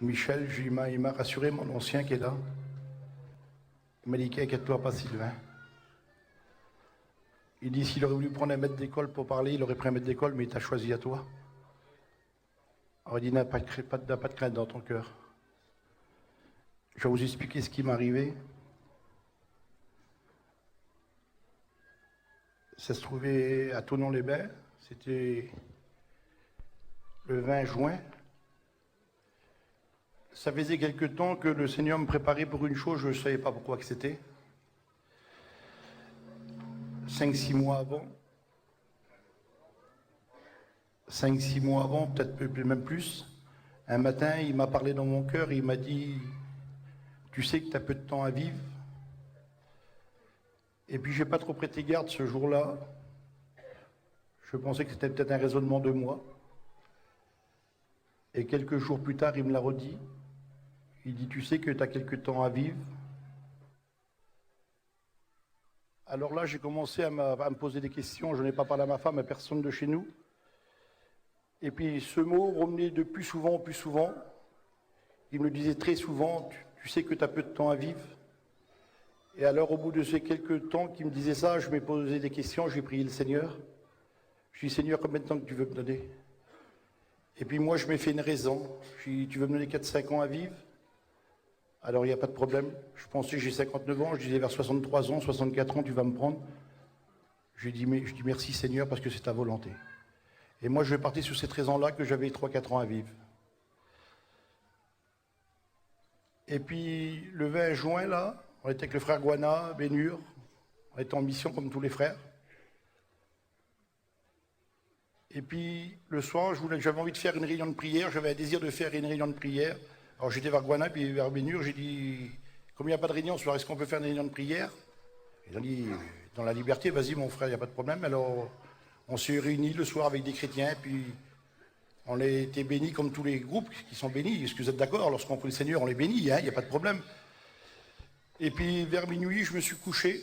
Michel, il m'a rassuré, mon ancien qui est là. Il m'a dit qu'inquiète-toi pas, Sylvain. Il dit s'il aurait voulu prendre un maître d'école pour parler, il aurait pris un maître d'école, mais il t'a choisi à toi. Alors il dit n'a pas de crainte dans ton cœur. Je vais vous expliquer ce qui m'est arrivé. Ça se trouvait à Thonon-les-Bains. C'était le 20 juin. Ça faisait quelque temps que le Seigneur me préparait pour une chose, je ne savais pas pourquoi que c'était. 5-6 mois avant. 5-6 mois avant, peut-être même plus. Un matin, il m'a parlé dans mon cœur, il m'a dit « Tu sais que tu as peu de temps à vivre ?» Et puis, je n'ai pas trop prêté garde ce jour-là. Je pensais que c'était peut-être un raisonnement de moi. Et quelques jours plus tard, il me l'a redit. Il dit, tu sais que tu as quelque temps à vivre. Alors là, j'ai commencé à me poser des questions. Je n'ai pas parlé à ma femme, à personne de chez nous. Et puis ce mot revenait de plus souvent en plus souvent. Il me le disait très souvent, tu sais que tu as peu de temps à vivre. Et alors, au bout de ces quelques temps qu'il me disait ça, je m'ai posé des questions, j'ai prié le Seigneur. Je dis, Seigneur, combien de temps que tu veux me donner? Et puis moi, je m'ai fait une raison. Je dis, tu veux me donner 4-5 ans à vivre? Alors, il n'y a pas de problème. Je pensais, j'ai 59 ans, je disais vers 63 ans, 64 ans, tu vas me prendre. Je dis merci Seigneur, parce que c'est ta volonté. Et moi, je vais partir sur cette raison-là que j'avais 3-4 ans à vivre. Et puis, le 20 juin, là, on était avec le frère Guana, Bénur. On était en mission comme tous les frères. Et puis, le soir, j'avais envie de faire une réunion de prière. J'avais un désir de faire une réunion de prière. Alors, j'étais vers Guana, puis vers Bénur. J'ai dit, comme il n'y a pas de réunion ce soir, est-ce qu'on peut faire une réunion de prière? Ils ont dit, dans la liberté, vas-y mon frère, il n'y a pas de problème. Alors, on s'est réunis le soir avec des chrétiens, puis on a été bénis comme tous les groupes qui sont bénis. Est-ce que vous êtes d'accord? Lorsqu'on prie le Seigneur, on les bénit, il n'y a pas de problème. Et puis, vers minuit, je me suis couché.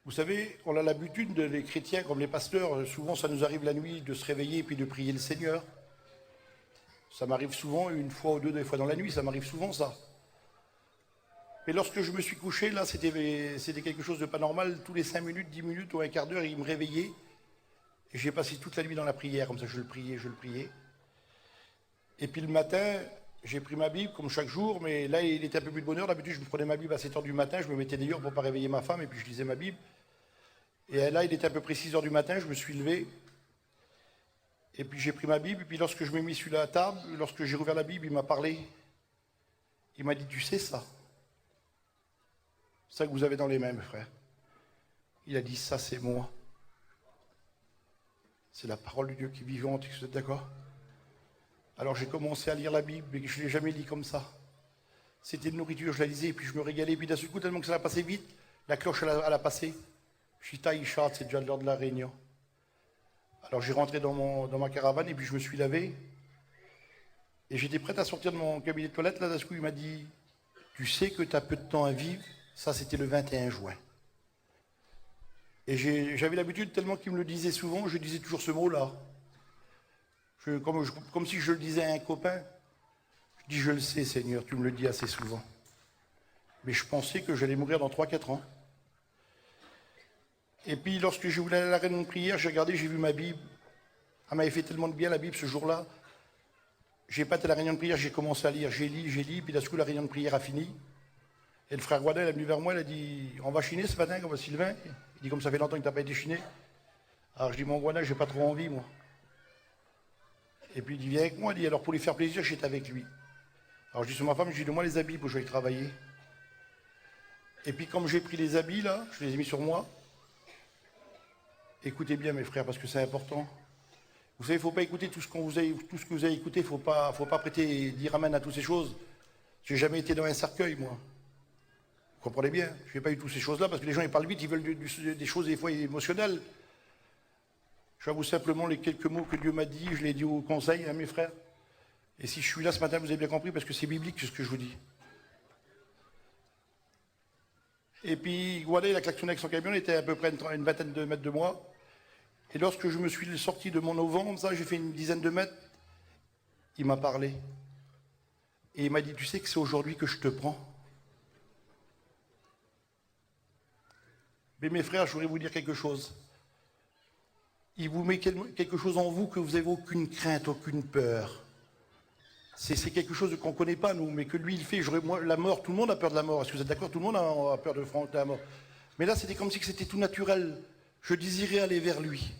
Vous savez, on a l'habitude, les chrétiens comme les pasteurs, souvent ça nous arrive la nuit de se réveiller et puis de prier le Seigneur. Ça m'arrive souvent, une fois ou deux fois dans la nuit, ça m'arrive souvent ça. Mais lorsque je me suis couché, là, c'était quelque chose de pas normal. Tous les 5 minutes, 10 minutes ou un quart d'heure, il me réveillait. Et j'ai passé toute la nuit dans la prière, comme ça je le priais. Et puis le matin, j'ai pris ma Bible, comme chaque jour, mais là, il était un peu plus de bonne heure. D'habitude, je me prenais ma Bible à 7 heures du matin, je me mettais d'ailleurs pour ne pas réveiller ma femme, et puis je lisais ma Bible. Et là, il était à peu près 6 heures du matin, je me suis levé. Et puis j'ai pris ma Bible, et puis lorsque je me mis sur la table, lorsque j'ai rouvert la Bible, il m'a parlé. Il m'a dit, tu sais ça? Ça que vous avez dans les mains, mes frères. Il a dit, ça c'est moi. C'est la parole de Dieu qui est vivante, vous êtes d'accord? Alors j'ai commencé à lire la Bible, mais je ne l'ai jamais lu comme ça. C'était de nourriture, je la lisais, et puis je me régalais, et puis d'un seul coup, tellement que ça a passé vite, la cloche, elle a passé. Chita Ishat, c'est déjà l'heure de la réunion. Alors j'ai rentré dans ma caravane, et puis je me suis lavé. Et j'étais prêt à sortir de mon cabinet de toilette, là, d'un seul coup, il m'a dit, tu sais que tu as peu de temps à vivre? Ça, c'était le 21 juin. Et j'avais l'habitude, tellement qu'il me le disait souvent, je disais toujours ce mot-là. Comme si je le disais à un copain. Je dis, je le sais, Seigneur, tu me le dis assez souvent. Mais je pensais que j'allais mourir dans 3-4 ans. Et puis, lorsque je voulais aller à la réunion de prière, j'ai regardé, j'ai vu ma Bible. Elle m'avait fait tellement de bien, la Bible, ce jour-là. J'ai pas été à la réunion de prière, j'ai commencé à lire, j'ai lu, puis d'un coup, la réunion de prière a fini. Et le frère Guadel est venu vers moi, il a dit, on va chiner ce matin, comme Sylvain. Il dit, comme ça fait longtemps que tu n'as pas été chiné. Alors je dis, mon Guadel, j'ai pas trop envie, moi. Et puis il dit, viens avec moi, il dit, alors pour lui faire plaisir, j'étais avec lui. Alors je dis sur ma femme, je dis, donne-moi les habits pour que je vais travailler. Et puis comme j'ai pris les habits, là, je les ai mis sur moi. Écoutez bien, mes frères, parce que c'est important. Vous savez, il ne faut pas écouter tout ce que vous avez écouté, il ne faut pas prêter, dire amen à toutes ces choses. Je n'ai jamais été dans un cercueil, moi. Vous comprenez bien, je n'ai pas eu toutes ces choses-là, parce que les gens, ils parlent vite, ils veulent des choses, des fois, émotionnelles. J'avoue simplement les quelques mots que Dieu m'a dit, je l'ai dit au conseil, hein, mes frères. Et si je suis là ce matin, vous avez bien compris, parce que c'est biblique ce que je vous dis. Et puis, voilà, il a klaxonné avec son camion, il était à peu près une vingtaine de mètres de moi. Et lorsque je me suis sorti de mon auvent, ça, j'ai fait une dizaine de mètres, il m'a parlé. Et il m'a dit, tu sais que c'est aujourd'hui que je te prends. Mais mes frères, je voudrais vous dire quelque chose. Il vous met quelque chose en vous que vous n'avez aucune crainte, aucune peur. C'est quelque chose qu'on ne connaît pas, nous, mais que lui, il fait. Moi, la mort, tout le monde a peur de la mort. Est-ce que vous êtes d'accord? Tout le monde a peur de la mort. Mais là, c'était comme si c'était tout naturel. Je désirais aller vers lui.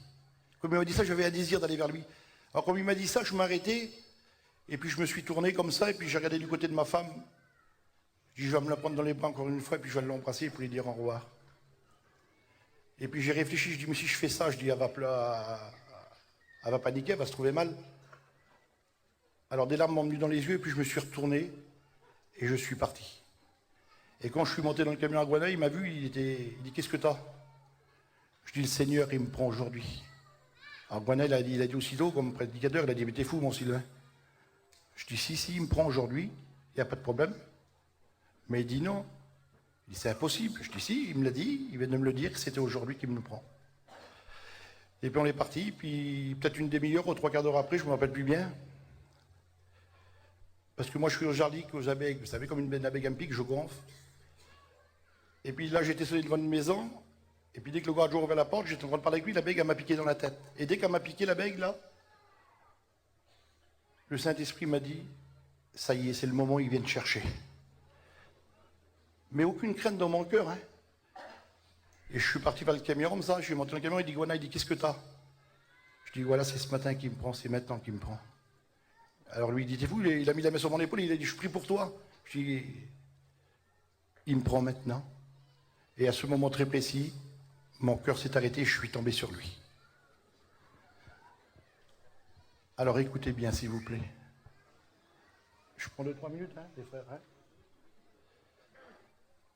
Comme il m'a dit ça, j'avais un désir d'aller vers lui. Alors, comme il m'a dit ça, je m'arrêtais, et puis je me suis tourné comme ça, et puis j'ai regardé du côté de ma femme. Je dis, je vais me la prendre dans les bras encore une fois, et puis je vais l'embrasser pour lui dire au revoir. Et puis j'ai réfléchi, je dis, mais si je fais ça, je dis, elle va paniquer, elle va se trouver mal. Alors des larmes m'ont venu dans les yeux, et puis je me suis retourné, et je suis parti. Et quand je suis monté dans le camion à Guana, il m'a vu, il dit, qu'est-ce que t'as? Je dis, le Seigneur, il me prend aujourd'hui. Alors Guana, il a dit aussitôt, comme prédicateur, il a dit, mais t'es fou, mon Sylvain. Je dis, si, il me prend aujourd'hui, il n'y a pas de problème. Mais il dit non. Il dit, c'est impossible. Je dis, si, il me l'a dit, il vient de me le dire que c'était aujourd'hui qu'il me prend. Et puis on est parti, puis peut-être une demi-heure ou 3/4 d'heure après, je ne me rappelle plus bien. Parce que moi, je suis au jardin aux abeilles, vous savez, comme une abeille en pique, je gonfle. Et puis là, j'étais seul devant une maison, et puis dès que le gardien a ouvert la porte, j'étais en train de parler avec lui, l'abeille, elle m'a piqué dans la tête. Et dès qu'elle m'a piqué l'abeille, là, le Saint-Esprit m'a dit, ça y est, c'est le moment, il vient te chercher. Mais aucune crainte dans mon cœur. Hein. Et je suis parti vers le camion comme ça, je suis monté dans le camion, il dit, Guana, il dit, qu'est-ce que t'as? Je dis, voilà, c'est ce matin qu'il me prend, c'est maintenant qu'il me prend. Alors lui, il dit, t'es fou, il a mis la main sur mon épaule, il a dit, je prie pour toi. Je dis, il me prend maintenant. Et à ce moment très précis, mon cœur s'est arrêté et je suis tombé sur lui. Alors écoutez bien, s'il vous plaît. Je prends 2-3 minutes, hein, les frères. Hein.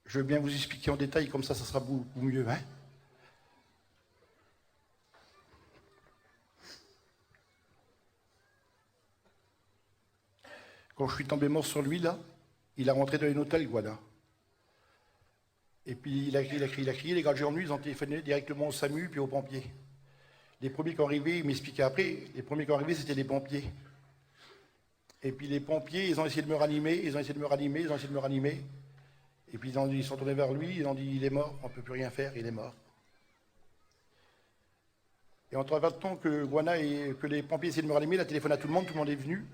Je veux bien vous expliquer en détail, comme ça sera beaucoup mieux. Hein. Quand je suis tombé mort sur lui, là, il a rentré dans un hôtel, Guana. Et puis il a crié, les gardiens de nuit, ils ont téléphoné directement au SAMU puis aux pompiers. Les premiers qui sont arrivés, il m'expliquait après, les premiers qui sont arrivés, c'était les pompiers. Et puis les pompiers, ils ont essayé de me ranimer, ils ont essayé de me ranimer. Et puis ils sont tournés vers lui, ils ont dit, il est mort, on ne peut plus rien faire, il est mort. Et entre le temps que Guana et que les pompiers essayaient de me ranimer, il a téléphoné à tout le monde est venu.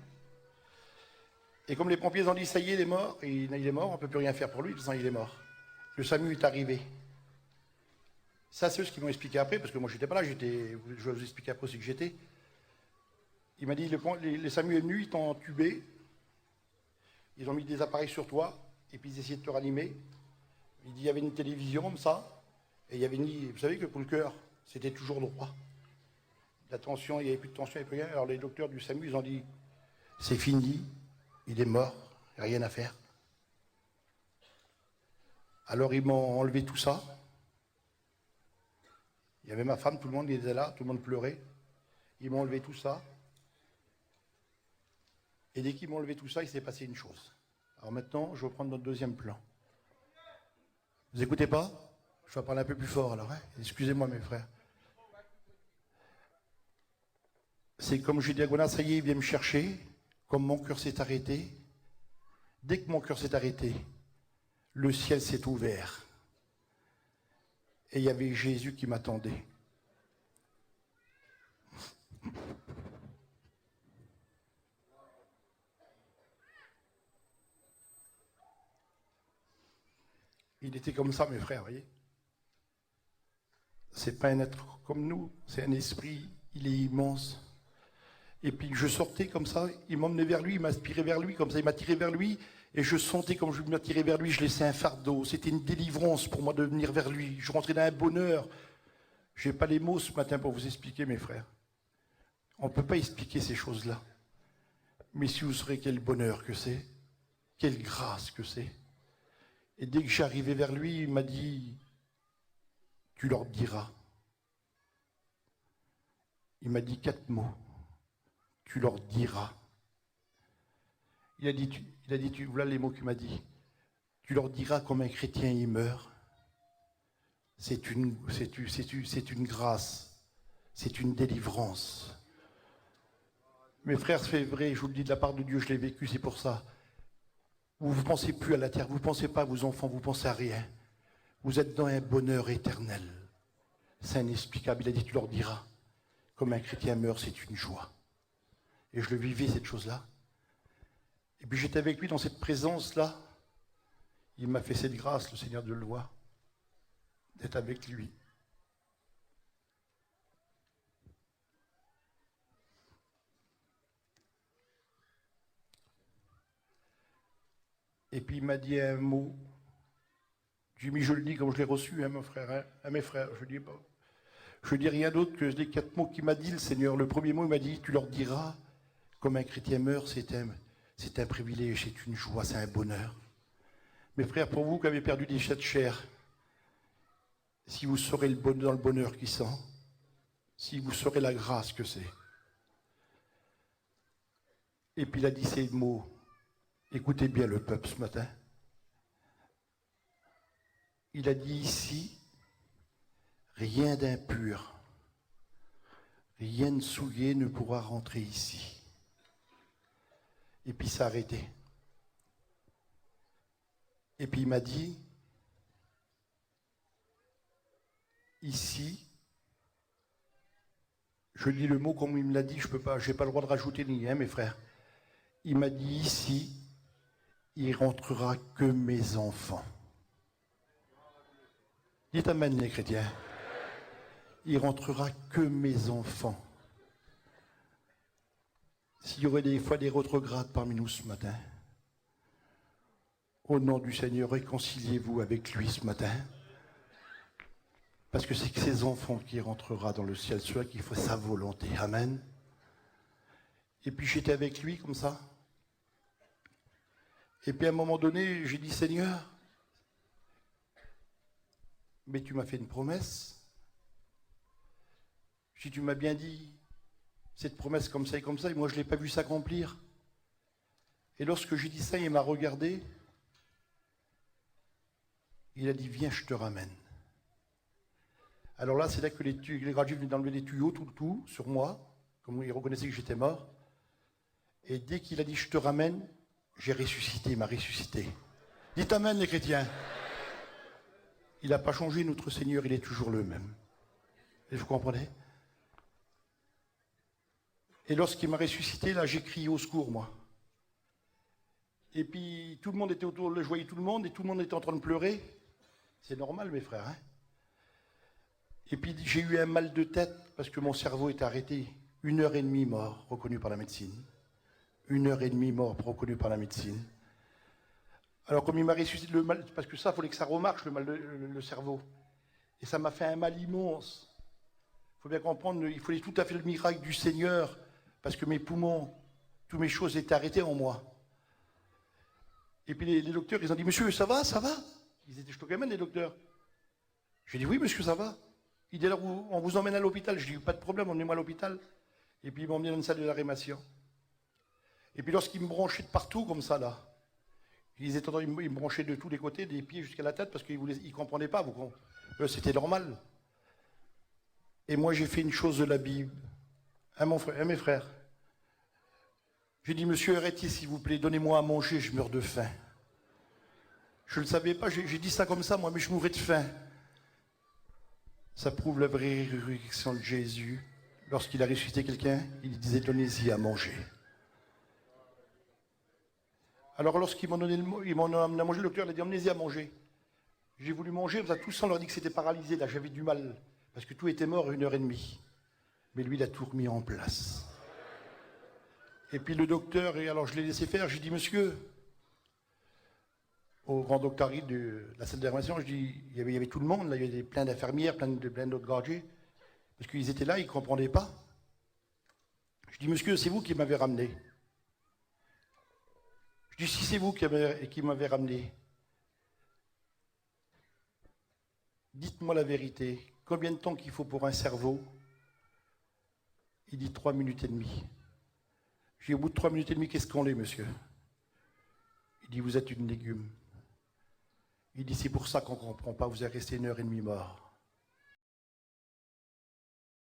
Et comme les pompiers ont dit, ça y est, il est mort, il est mort, on ne peut plus rien faire pour lui, de toute façon, il est mort. Le SAMU est arrivé. Ça, c'est eux qui m'ont expliqué après, parce que moi, je n'étais pas là, je vais vous expliquer après aussi que j'étais. Il m'a dit, les SAMU est venu, ils t'ont entubé, ils ont mis des appareils sur toi, et puis ils essayaient de te ranimer. Il dit, il y avait une télévision comme ça, et il y avait vous savez que pour le cœur, c'était toujours droit. La tension, il n'y avait plus de tension, il n'y avait plus rien. Alors les docteurs du SAMU, ils ont dit, c'est fini, il est mort, il n'y a rien à faire. Alors ils m'ont enlevé tout ça. Il y avait ma femme, tout le monde était là, tout le monde pleurait. Ils m'ont enlevé tout ça. Et dès qu'ils m'ont enlevé tout ça, il s'est passé une chose. Alors maintenant, je vais prendre notre deuxième plan. Vous écoutez pas? Je vais parler un peu plus fort alors. Hein. Excusez-moi mes frères. C'est comme je dis à Guana, ça y est, il vient me chercher. Comme mon cœur s'est arrêté. Dès que mon cœur s'est arrêté, le ciel s'est ouvert. Et il y avait Jésus qui m'attendait. Il était comme ça, mes frères, vous voyez. C'est pas un être comme nous, c'est un esprit, il est immense. Et puis je sortais comme ça, il m'emmenait vers lui, il m'aspirait vers lui, comme ça, il m'a tiré vers lui. Et je sentais, comme je m'attirais vers lui, je laissais un fardeau. C'était une délivrance pour moi de venir vers lui. Je rentrais dans un bonheur. Je n'ai pas les mots ce matin pour vous expliquer, mes frères. On ne peut pas expliquer ces choses-là. Mais si vous saurez quel bonheur que c'est, quelle grâce que c'est. Et dès que j'arrivais vers lui, il m'a dit, tu leur diras. Il m'a dit 4 mots. Tu leur diras. Il a dit, voilà les mots qu'il m'a dit. Tu leur diras comme un chrétien y meurt. C'est une grâce. C'est une délivrance. Mes frères, c'est vrai, je vous le dis de la part de Dieu, je l'ai vécu, c'est pour ça. où vous ne pensez plus à la terre, vous ne pensez pas à vos enfants, vous ne pensez à rien. Vous êtes dans un bonheur éternel. C'est inexplicable. Il a dit, tu leur diras, comme un chrétien meurt, c'est une joie. Et je le vivais, cette chose-là. Et puis j'étais avec lui dans cette présence-là. Il m'a fait cette grâce, le Seigneur de le voir, d'être avec lui. Et puis il m'a dit un mot. Jimmy, je le dis comme je l'ai reçu, mon frère, à mes frères. Je dis rien d'autre que les 4 mots qu'il m'a dit, le Seigneur. Le premier mot, il m'a dit, tu leur diras, comme un chrétien meurt, c'est un privilège, c'est une joie, c'est un bonheur. Mes frères, pour vous qui avez perdu des chats de chair, si vous saurez dans le bonheur qui sent, si vous saurez la grâce que c'est. Et puis il a dit ces mots. Écoutez bien le peuple ce matin. Il a dit ici, rien d'impur, rien de souillé ne pourra rentrer ici. Et puis ça a arrêté. Et puis il m'a dit, ici, je lis le mot comme il me l'a dit, je n'ai pas le droit de rajouter ni rien, mes frères. Il m'a dit ici, il rentrera que mes enfants. Dites amen les chrétiens. Il rentrera que mes enfants. S'il y aurait des fois des rétrogrades parmi nous ce matin, au nom du Seigneur, réconciliez-vous avec lui ce matin. Parce que c'est que ses enfants qui rentrera dans le ciel, ceux qui font sa volonté. Amen. Et puis j'étais avec lui comme ça. Et puis à un moment donné, j'ai dit, Seigneur, mais tu m'as fait une promesse. Si tu m'as bien dit cette promesse comme ça, et moi je ne l'ai pas vu s'accomplir. Et lorsque j'ai dit ça, il m'a regardé. Il a dit, viens, je te ramène. Alors là, c'est là que les gradués venaient d'enlever des tuyaux, tout, sur moi, comme ils reconnaissaient que j'étais mort. Et dès qu'il a dit, je te ramène, j'ai ressuscité, il m'a ressuscité. Dites amen les chrétiens. Il n'a pas changé, notre Seigneur, il est toujours le même. Et vous comprenez? Et lorsqu'il m'a ressuscité, là, j'ai crié au secours, moi. Et puis, tout le monde était autour, je voyais tout le monde, et tout le monde était en train de pleurer. C'est normal, mes frères. Hein. Et puis, j'ai eu un mal de tête, parce que mon cerveau est arrêté. 1h30 mort, reconnu par la médecine. 1h30 mort, reconnu par la médecine. Alors, comme il m'a ressuscité le mal, parce que ça, il fallait que ça remarche, le cerveau. Et ça m'a fait un mal immense. Il faut bien comprendre, il fallait tout à fait le miracle du Seigneur, parce que mes poumons, toutes mes choses étaient arrêtées en moi. Et puis les docteurs, ils ont dit, monsieur, ça va, ça va? Ils étaient choqués, les docteurs. J'ai dit, oui, monsieur, ça va. Il dit, alors, on vous emmène à l'hôpital. Je dis, pas de problème, emmenez-moi à l'hôpital. Et puis, ils m'ont emmené dans une salle de la réanimation. Et puis, lorsqu'ils me branchaient de partout, comme ça, là, ils me branchaient de tous les côtés, des pieds jusqu'à la tête, parce qu'ils ne comprenaient pas. C'était normal. Et moi, j'ai fait une chose de la Bible. À mes frères. J'ai dit, monsieur, arrêtez, s'il vous plaît, donnez-moi à manger, je meurs de faim. Je ne le savais pas, j'ai dit ça comme ça, moi, mais je mourrais de faim. Ça prouve la vraie résurrection de Jésus. Lorsqu'il a ressuscité quelqu'un, il disait, donnez-y à manger. Alors, lorsqu'ils m'ont donné ils m'ont amené à manger, le docteur a dit, emmenez-y à manger. J'ai voulu manger, ça, tous on leur dit que c'était paralysé, là, j'avais du mal, parce que tout était mort à 1h30. Mais lui, il a tout remis en place. Et puis le docteur, et alors je l'ai laissé faire, j'ai dit, monsieur, au grand doctorat de la salle de réanimation, je dis, il y avait tout le monde, là, il y avait plein d'infirmières, plein d'autres gardiens, parce qu'ils étaient là, ils ne comprenaient pas. Je dis, monsieur, c'est vous qui m'avez ramené. Je dis, si c'est vous qui m'avez ramené, dites-moi la vérité, combien de temps qu'il faut pour un cerveau? Il dit 3 minutes et demie. J'ai dit, au bout de 3 minutes et demie, qu'est-ce qu'on est, monsieur? Il dit, vous êtes une légume. Il dit, c'est pour ça qu'on ne comprend pas, vous êtes resté 1h30 mort.